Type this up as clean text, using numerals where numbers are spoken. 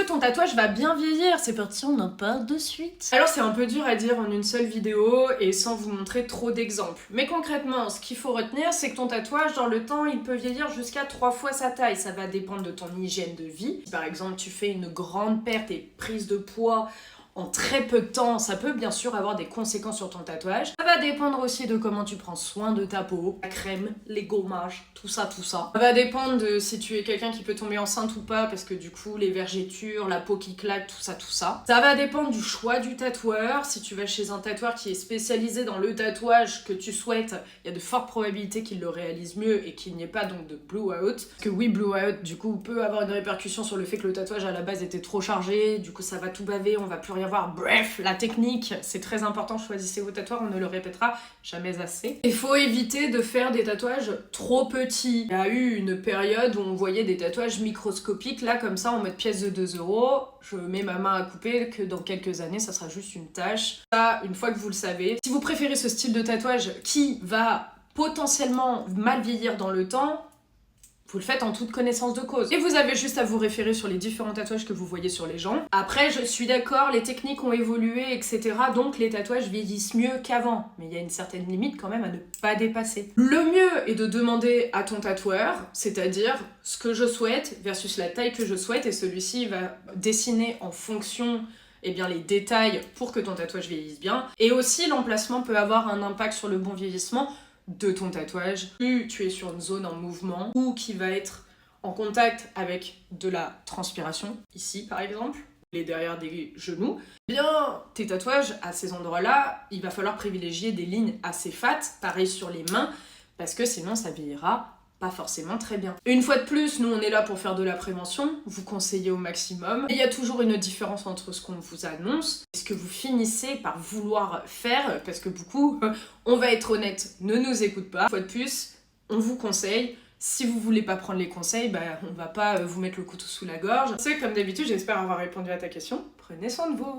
ton tatouage va bien vieillir? C'est parti, on en parle de suite. Alors c'est un peu dur à dire en une seule vidéo et sans vous montrer trop d'exemples. Mais concrètement, ce qu'il faut retenir, c'est que ton tatouage, dans le temps, il peut vieillir jusqu'à 3 fois sa taille. Ça va dépendre de ton hygiène de vie. Si par exemple tu fais une grande perte et prise de poids en très peu de temps, ça peut bien sûr avoir des conséquences sur ton tatouage. Ça va dépendre aussi de comment tu prends soin de ta peau, la crème, les gommages, tout ça. Ça va dépendre de si tu es quelqu'un qui peut tomber enceinte ou pas, parce que du coup, les vergetures, la peau qui claque, tout ça. Ça va dépendre du choix du tatoueur. Si tu vas chez un tatoueur qui est spécialisé dans le tatouage que tu souhaites, il y a de fortes probabilités qu'il le réalise mieux et qu'il n'y ait pas donc de blowout. Parce que oui, blowout, du coup, peut avoir une répercussion sur le fait que le tatouage à la base était trop chargé, du coup ça va tout baver, on va plus rien voir. Bref, la technique, c'est très important, choisissez vos tatoueurs, on ne le répétera jamais assez. Il faut éviter de faire des tatouages trop petits. Il y a eu une période où on voyait des tatouages microscopiques, là comme ça en mode pièce de 2 €, je mets ma main à couper, que dans quelques années ça sera juste une tache. Ça, une fois que vous le savez, si vous préférez ce style de tatouage qui va potentiellement mal vieillir dans le temps, vous le faites en toute connaissance de cause. Et vous avez juste à vous référer sur les différents tatouages que vous voyez sur les gens. Après, je suis d'accord, les techniques ont évolué, etc. Donc les tatouages vieillissent mieux qu'avant. Mais il y a une certaine limite quand même à ne pas dépasser. Le mieux est de demander à ton tatoueur, c'est-à-dire ce que je souhaite versus la taille que je souhaite. Et celui-ci va dessiner en fonction les détails pour que ton tatouage vieillisse bien. Et aussi, l'emplacement peut avoir un impact sur le bon vieillissement de ton tatouage. Plus tu es sur une zone en mouvement ou qui va être en contact avec de la transpiration, ici par exemple, les derrière des genoux, bien tes tatouages à ces endroits-là, il va falloir privilégier des lignes assez fat, pareil sur les mains, parce que sinon ça vieillira pas forcément très bien. Une fois de plus, nous on est là pour faire de la prévention, vous conseiller au maximum. Il y a toujours une différence entre ce qu'on vous annonce et ce que vous finissez par vouloir faire, parce que beaucoup, on va être honnête, ne nous écoutent pas. Une fois de plus, on vous conseille. Si vous voulez pas prendre les conseils, on va pas vous mettre le couteau sous la gorge. C'est comme d'habitude, j'espère avoir répondu à ta question. Prenez soin de vous.